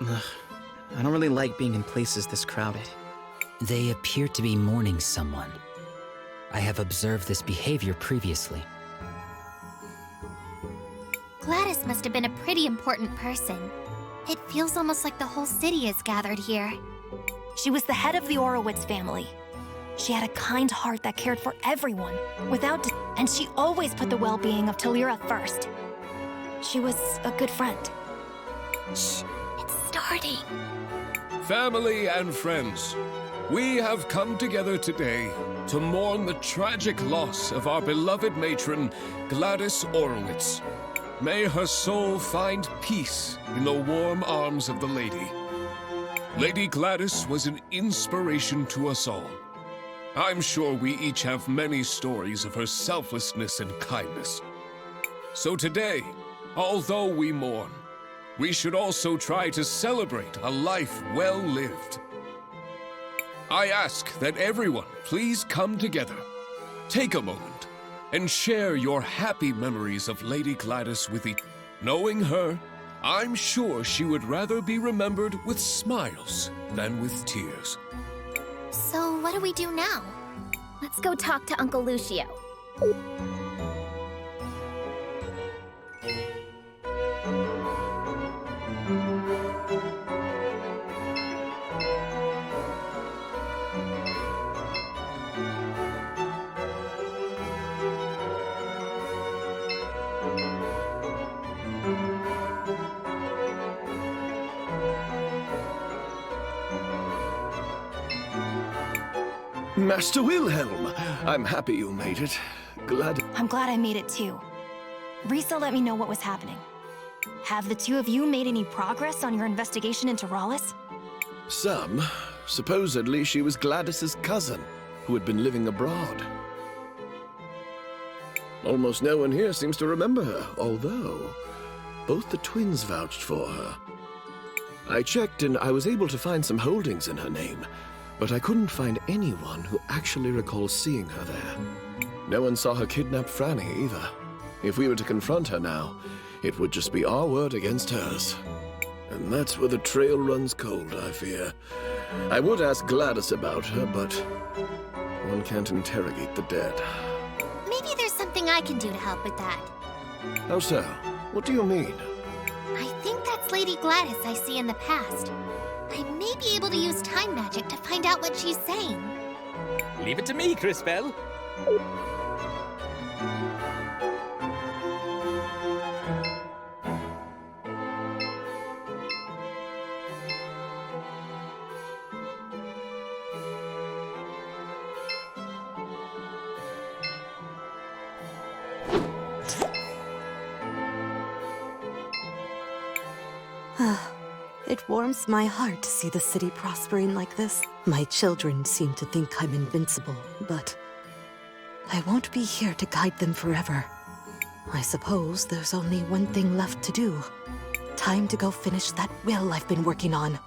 Ugh, I don't really like being in places this crowded. They appear to be mourning someone. I have observed this behavior previously. Gladys must have been a pretty important person. It feels almost like the whole city is gathered here. She was the head of the Orowitz family. She had a kind heart that cared for everyone, and she always put the well-being of Talira first. She was a good friend. Shh, it's starting. Family and friends, we have come together today to mourn the tragic loss of our beloved matron, Gladys Orowitz. May her soul find peace in the warm arms of the lady. Lady Gladys was an inspiration to us all. I'm sure we each have many stories of her selflessness and kindness. So today, although we mourn, we should also try to celebrate a life well lived. I ask that everyone please come together, take a moment, and share your happy memories of Lady Gladys with each. Knowing her, I'm sure she would rather be remembered with smiles than with tears. So what do we do now? Let's go talk to Uncle Lucio. Master Wilhelm, I'm happy you made it. I'm glad I made it too. Risa let me know what was happening. Have the two of you made any progress on your investigation into Rallis? Some. Supposedly she was Gladys's cousin, who had been living abroad. Almost no one here seems to remember her, although both the twins vouched for her. I checked and I was able to find some holdings in her name, but I couldn't find anyone who actually recalls seeing her there. No one saw her kidnap Franny either. If we were to confront her now, it would just be our word against hers. And that's where the trail runs cold, I fear. I would ask Gladys about her, but one can't interrogate the dead. Maybe there's something I can do to help with that. How so? What do you mean? I think that's Lady Gladys I see in the past. I may be able to use time magic to find out what she's saying. Leave it to me, Crisbell. It warms my heart to see the city prospering like this. My children seem to think I'm invincible, but I won't be here to guide them forever. I suppose there's only one thing left to do. Time to go finish that will I've been working on.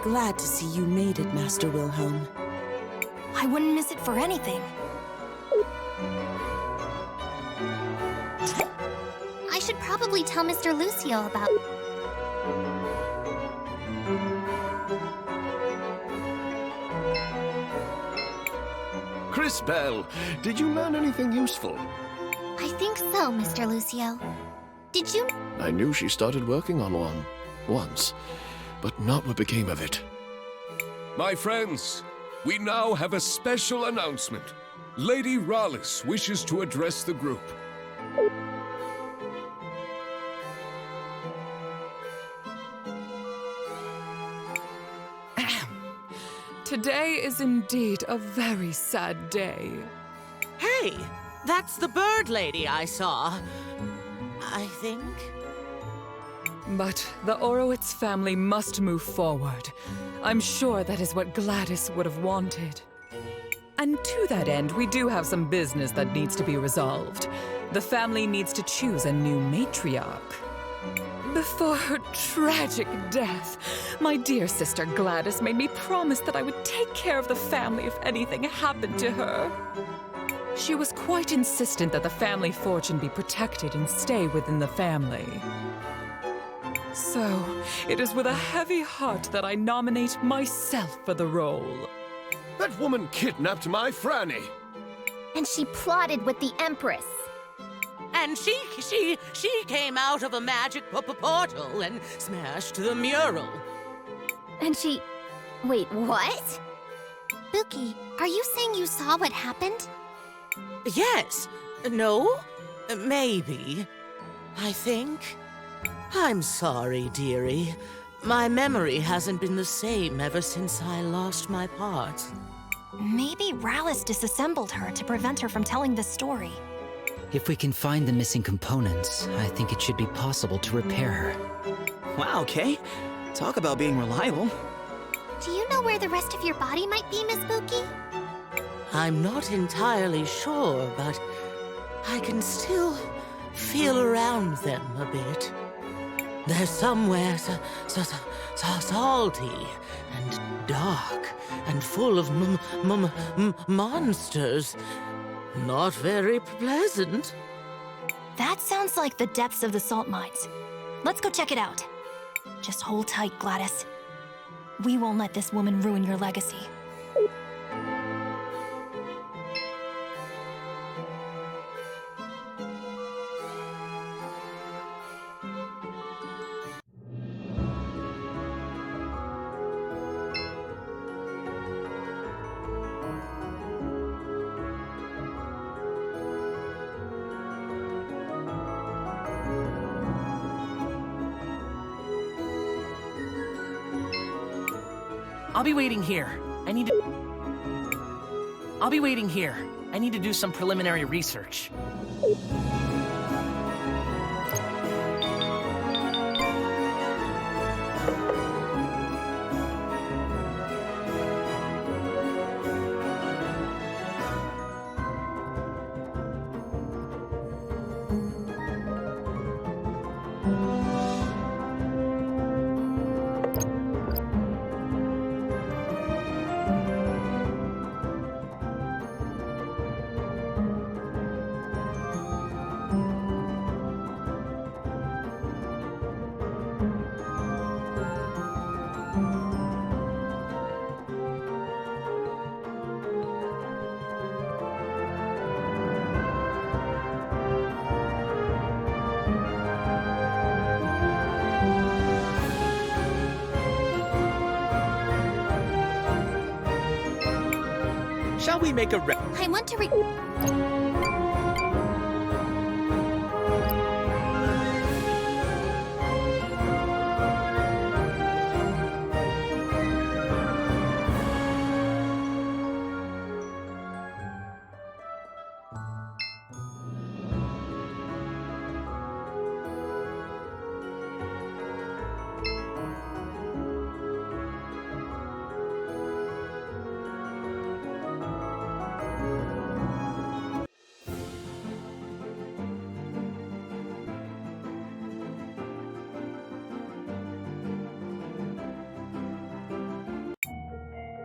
Glad to see you made it, Master Wilhelm. I wouldn't miss it for anything. I should probably tell Mr. Lucio about... Crisbell, did you learn anything useful? I think so, Mr. Lucio. Did you... I knew she started working on one, once, but not what became of it. My friends, we now have a special announcement. Lady Rallis wishes to address the group. Today is indeed a very sad day. Hey, that's the bird lady I saw. I think. But the Orowitz family must move forward. I'm sure that is what Gladys would have wanted. And to that end, we do have some business that needs to be resolved. The family needs to choose a new matriarch. Before her tragic death, my dear sister Gladys made me promise that I would take care of the family if anything happened to her. She was quite insistent that the family fortune be protected and stay within the family. So, it is with a heavy heart that I nominate myself for the role. That woman kidnapped my Franny. And she plotted with the Empress. And she came out of a magic portal and smashed the mural. And she... Wait, what? Buki, are you saying you saw what happened? Yes. No? Maybe. I think. I'm sorry, dearie. My memory hasn't been the same ever since I lost my parts. Maybe Rallis disassembled her to prevent her from telling this story. If we can find the missing components, I think it should be possible to repair her. Wow, Kay. Talk about being reliable. Do you know where the rest of your body might be, Miss Buki? I'm not entirely sure, but I can still feel around them a bit. They're somewhere salty and dark and full of monsters. Not very pleasant. That sounds like the depths of the salt mines. Let's go check it out. Just hold tight, Gladys. We won't let this woman ruin your legacy. I'll be waiting here. I need to do some preliminary research. Shall we make a I want to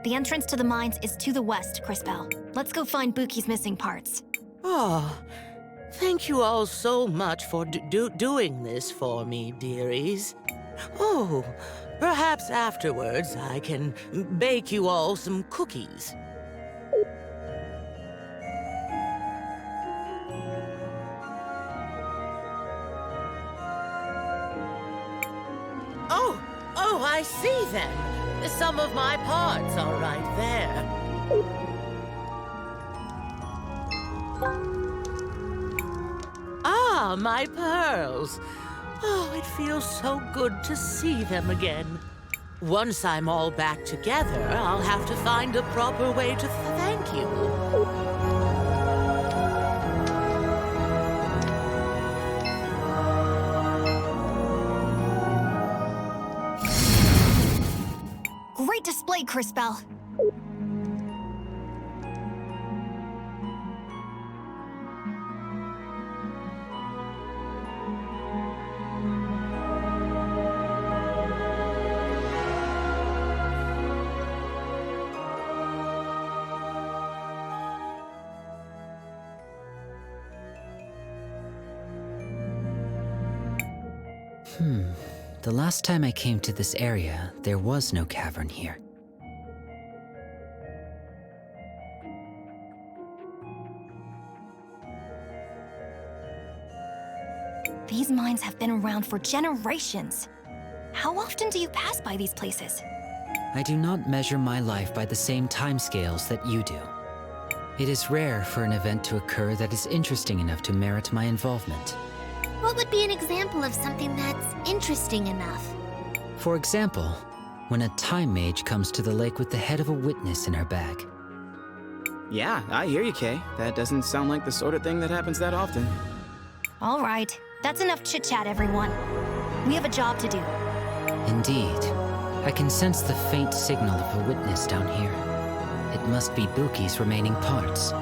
The entrance to the mines is to the west, Crisbell. Let's go find Buki's missing parts. Oh, thank you all so much for doing this for me, dearies. Oh, perhaps afterwards I can bake you all some cookies. Oh, I see them. Some of my parts are right there. Ah, my pearls. Oh, it feels so good to see them again. Once I'm all back together, I'll have to find a proper way to thank you. Great display, Crisbell. The last time I came to this area, there was no cavern here. These mines have been around for generations. How often do you pass by these places? I do not measure my life by the same timescales that you do. It is rare for an event to occur that is interesting enough to merit my involvement. What would be an example of something that's interesting enough? For example, when a time mage comes to the lake with the head of a witness in her bag. Yeah, I hear you, Kay. That doesn't sound like the sort of thing that happens that often. All right, that's enough chit-chat, everyone. We have a job to do. Indeed. I can sense the faint signal of a witness down here. It must be Buki's remaining parts.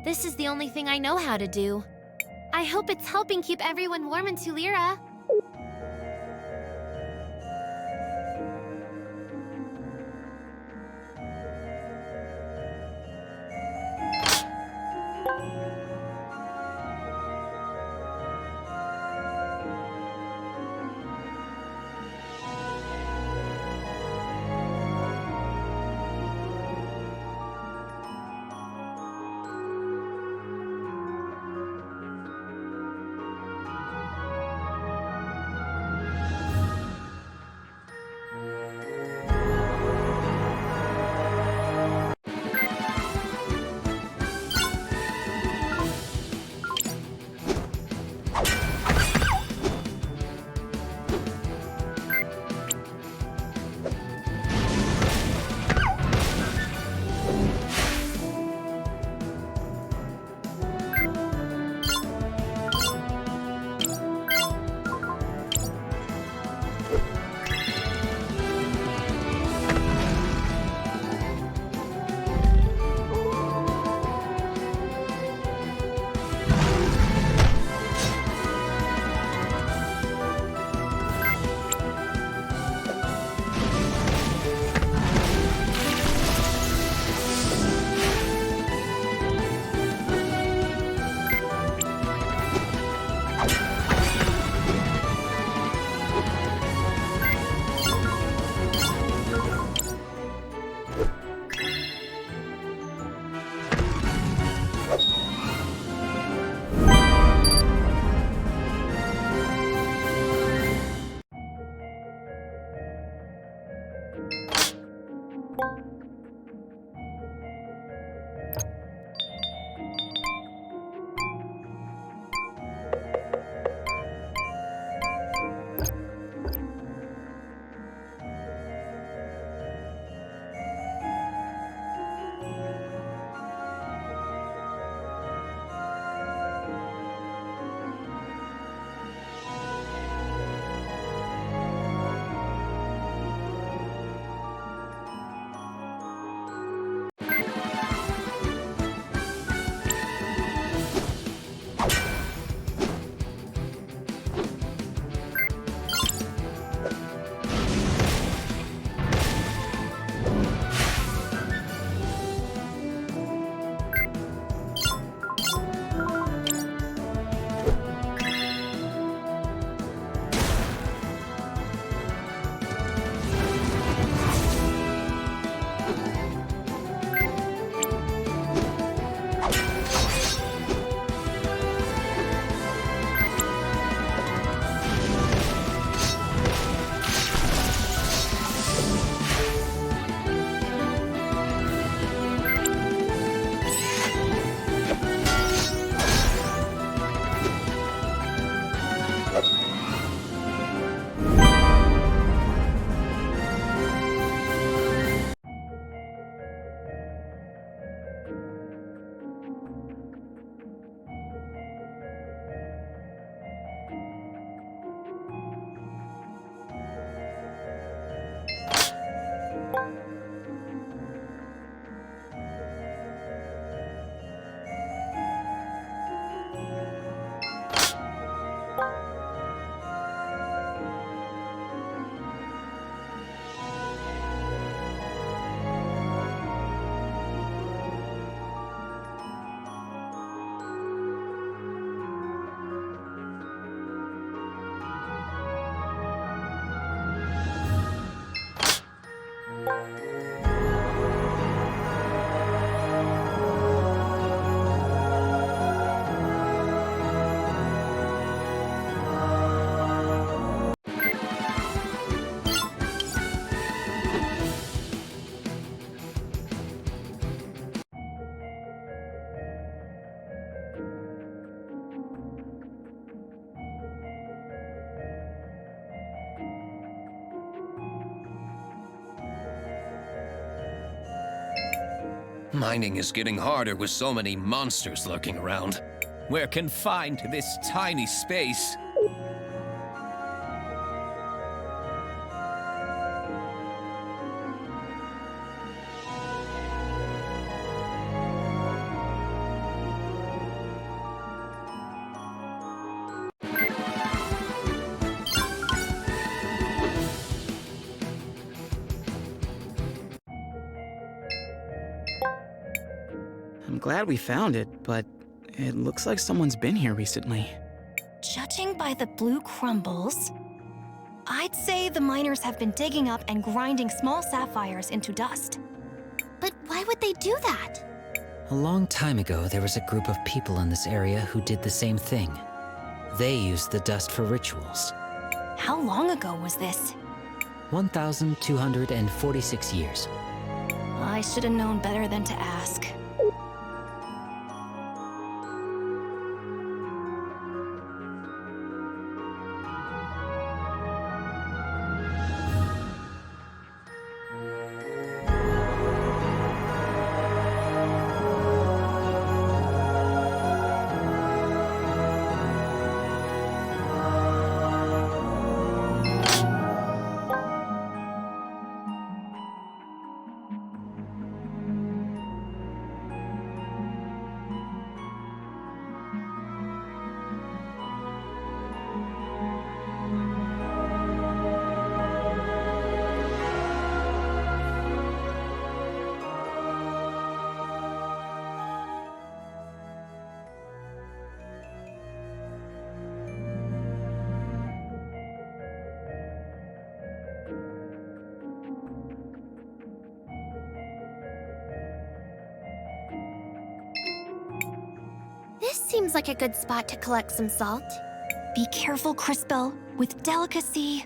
This is the only thing I know how to do. I hope it's helping keep everyone warm in Tulira. Mining is getting harder with so many monsters lurking around. We're confined to this tiny space. I'm glad we found it, but it looks like someone's been here recently. Judging by the blue crumbles, I'd say the miners have been digging up and grinding small sapphires into dust. But why would they do that? A long time ago, there was a group of people in this area who did the same thing. They used the dust for rituals. How long ago was this? 1,246 years. I should have known better than to ask. This seems like a good spot to collect some salt. Be careful, Crisbell, with delicacy.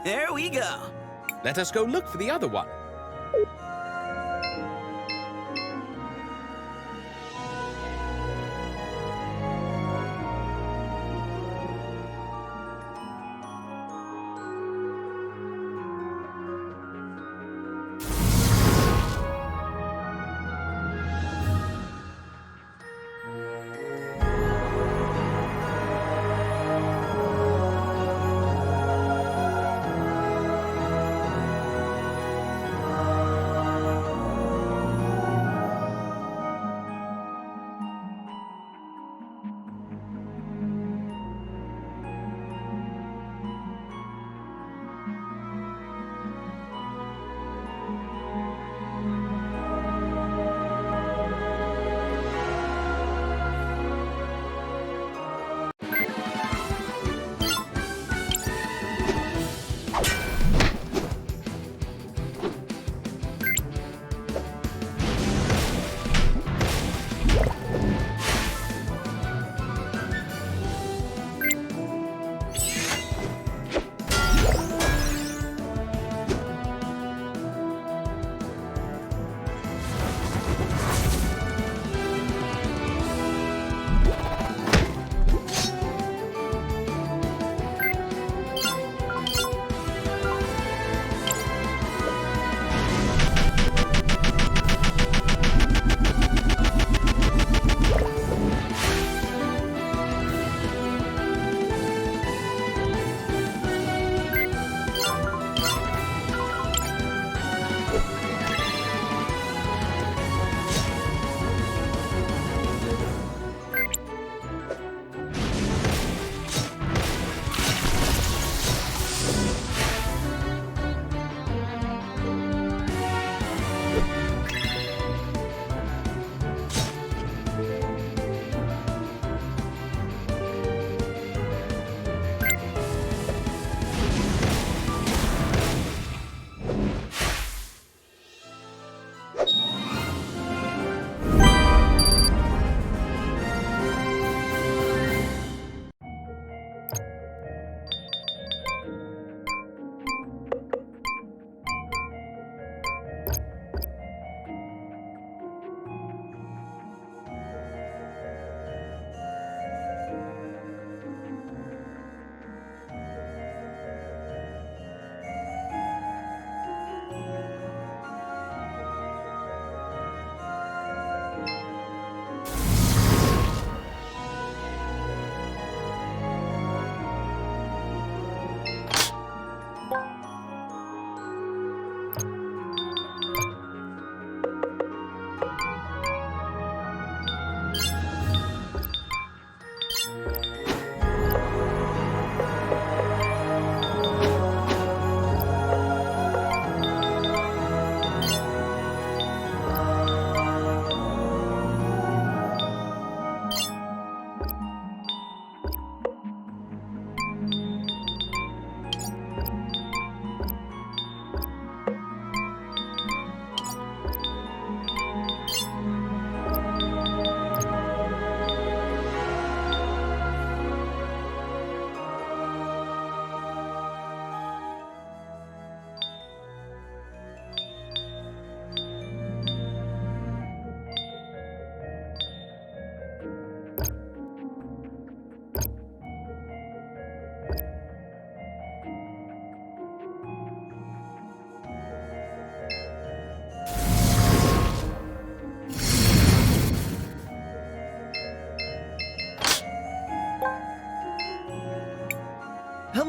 There we go. Let us go look for the other one.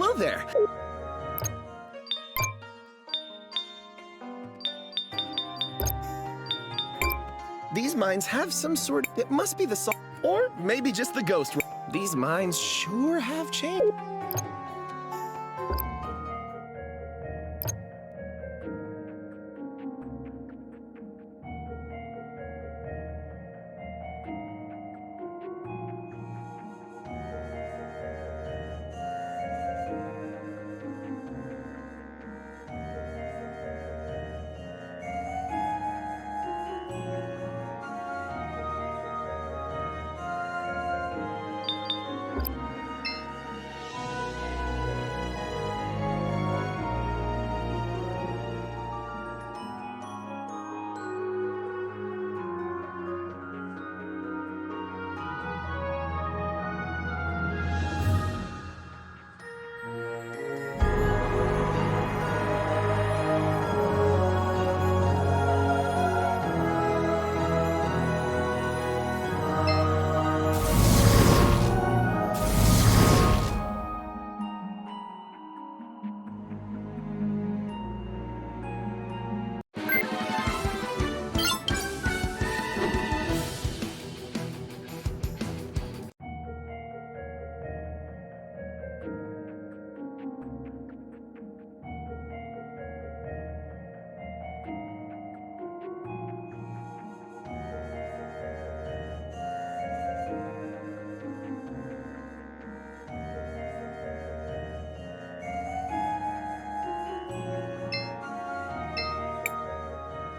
hello there. These mines have some sort... It must be the salt, or maybe just the ghost. These mines sure have changed.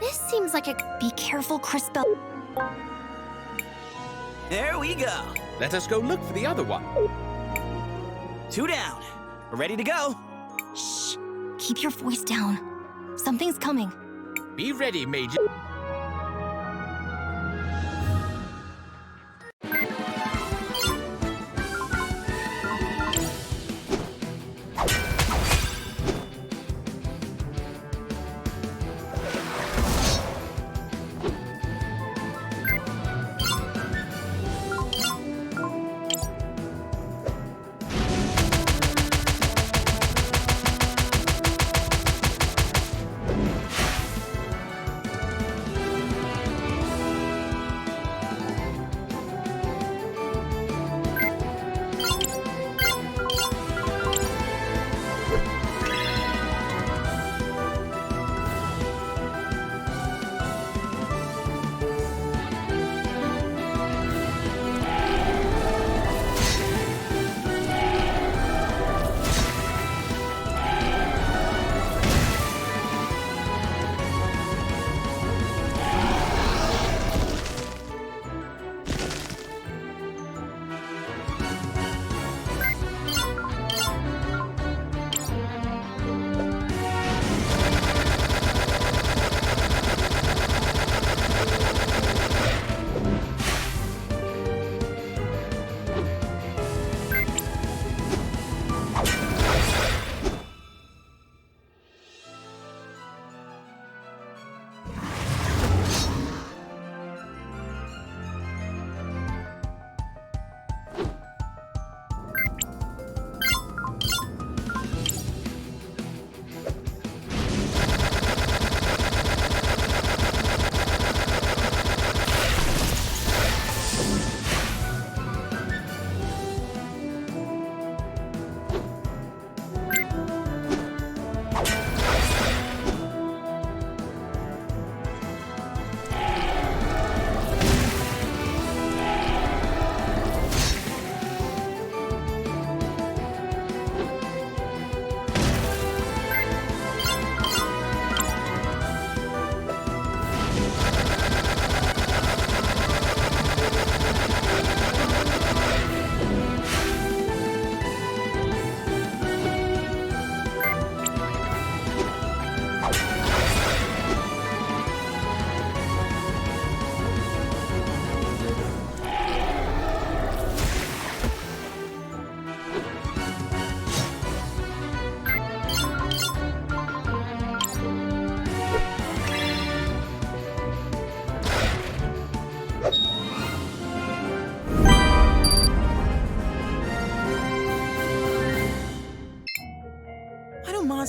This seems like a... Be careful, Crisbell. There we go. Let us go look for the other one. 2 down. We're ready to go. Shh. Keep your voice down. Something's coming. Be ready, Major.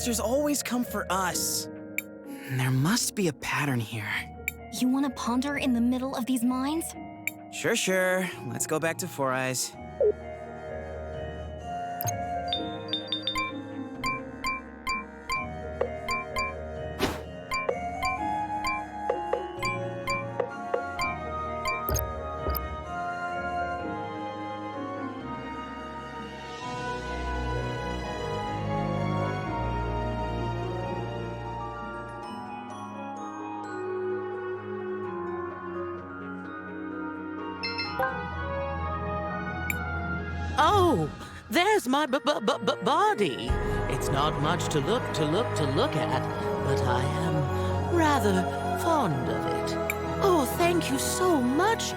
monsters always come for us. There must be a pattern here. You want to ponder in the middle of these mines? Sure. Let's go back to Four Eyes. Oh, there's my body. It's not much to look at, but I am rather fond of it. Oh, thank you so much,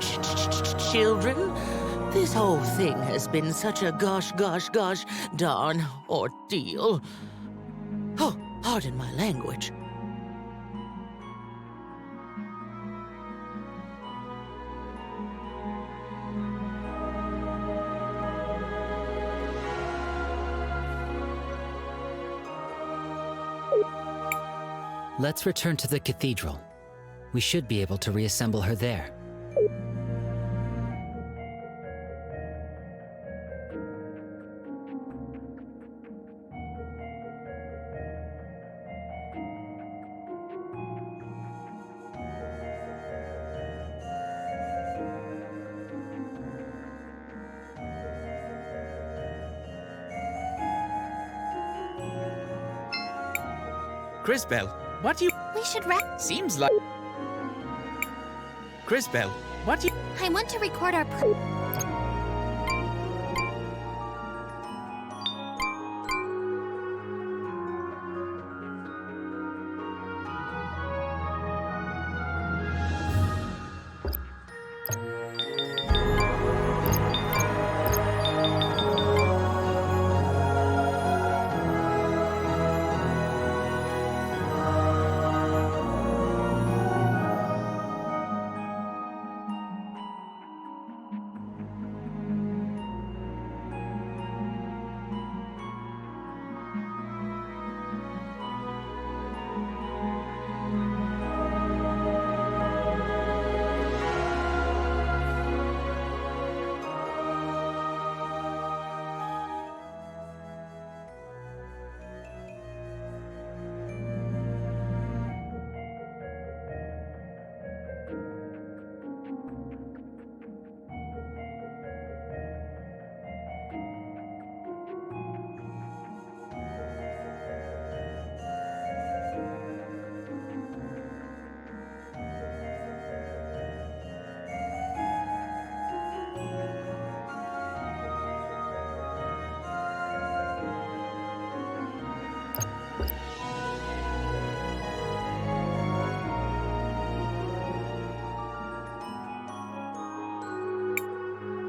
children. This whole thing has been such a gosh darn ordeal. Oh, pardon my language. Let's return to the cathedral. We should be able to reassemble her there. Crisbell, what you... We should Seems like... Crisbell, what you... I want to record our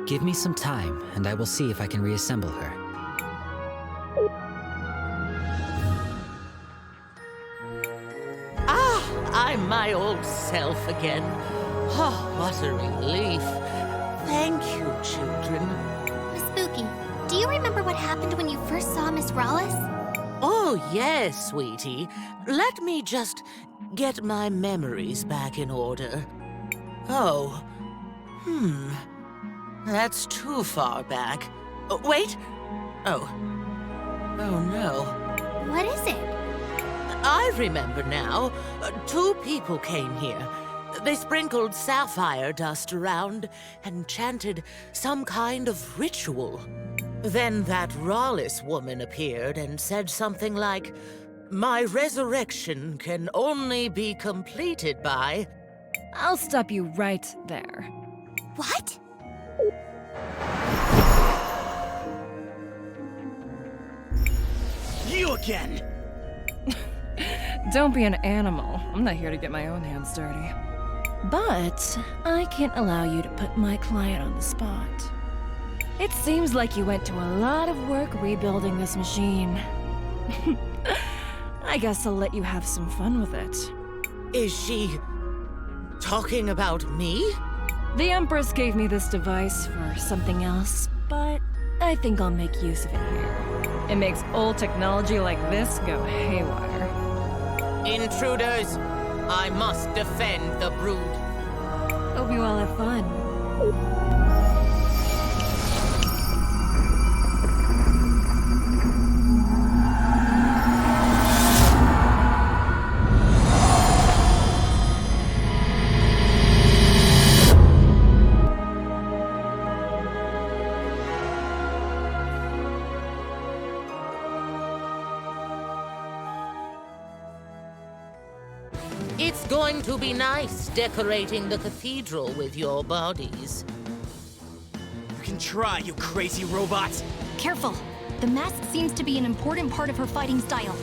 Give me some time, and I will see if I can reassemble her. Ah, I'm my old self again. Oh, what a relief. Thank you, children. Miss Buki, do you remember what happened when you first saw Miss Rawlis? Oh, yes, sweetie. Let me just get my memories back in order. Oh, that's too far back. Oh, wait! Oh no. What is it? I remember now. Two people came here. They sprinkled sapphire dust around and chanted some kind of ritual. Then that Rawlis woman appeared and said something like, "My resurrection can only be completed by..." I'll stop you right there. What? You again! Don't be an animal. I'm not here to get my own hands dirty. But I can't allow you to put my client on the spot. It seems like you went to a lot of work rebuilding this machine. I guess I'll let you have some fun with it. Is she talking about me? The Empress gave me this device for something else, but I think I'll make use of it here. It makes old technology like this go haywire. Intruders! I must defend the brood. Hope you all have fun. It's going to be nice decorating the cathedral with your bodies. You can try, you crazy robot! Careful. The mask seems to be an important part of her fighting style.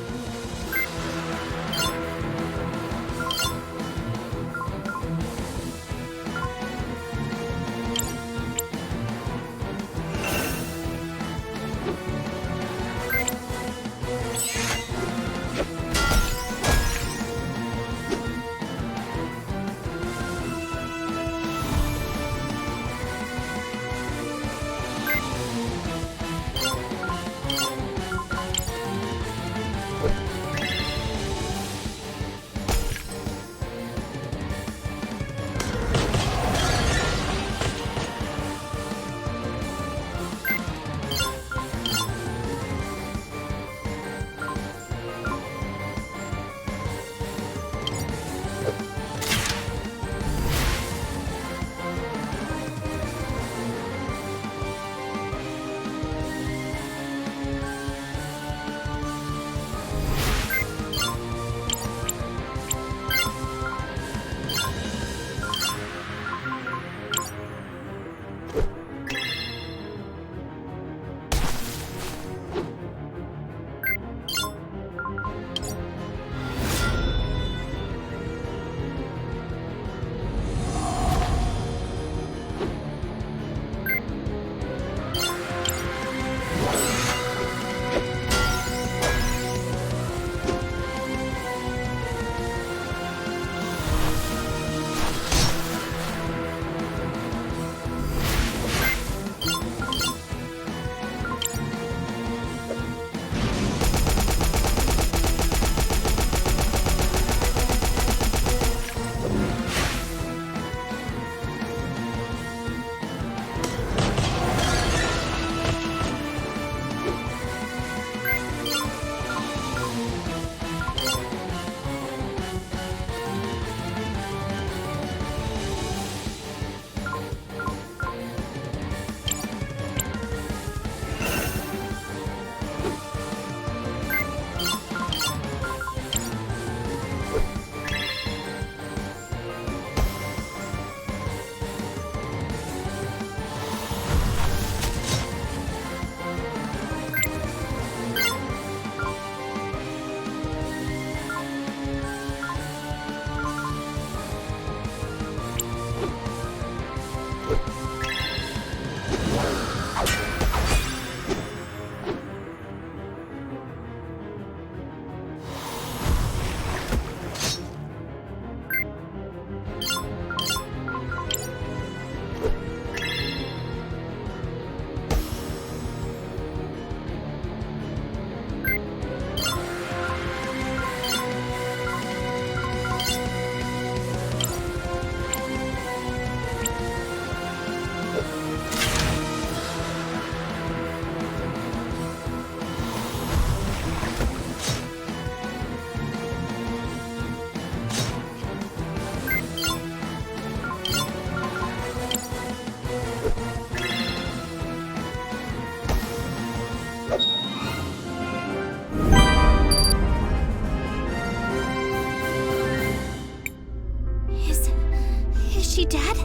she dead?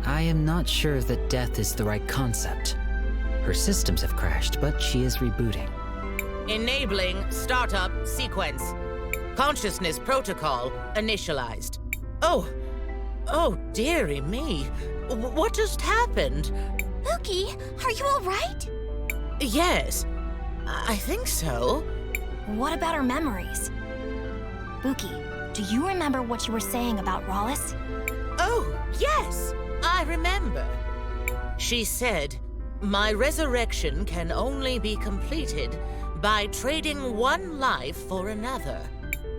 I am not sure that death is the right concept. Her systems have crashed, but she is rebooting. Enabling startup sequence. Consciousness protocol initialized. Oh, dearie me. What just happened? Buki, are you all right? Yes, I think so. What about her memories? Buki, do you remember what you were saying about Rawlis? Oh, yes! I remember. She said, "My resurrection can only be completed by trading one life for another."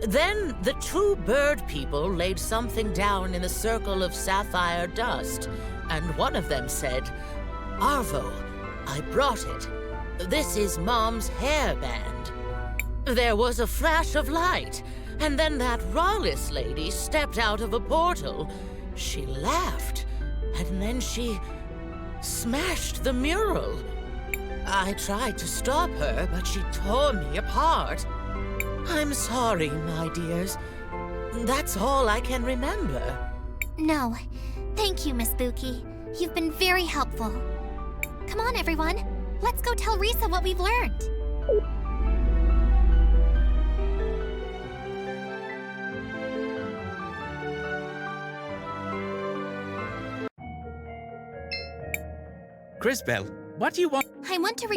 Then the two bird people laid something down in a circle of sapphire dust, and one of them said, "Arvo, I brought it. This is Mom's hairband." There was a flash of light, and then that Rawless lady stepped out of a portal. She laughed, and then she smashed the mural. I tried to stop her, but she tore me apart. I'm sorry, my dears. That's all I can remember. No. Thank you, Miss Buki. You've been very helpful. Come on, everyone. Let's go tell Risa what we've learned. Crisbell, what do you want? I want to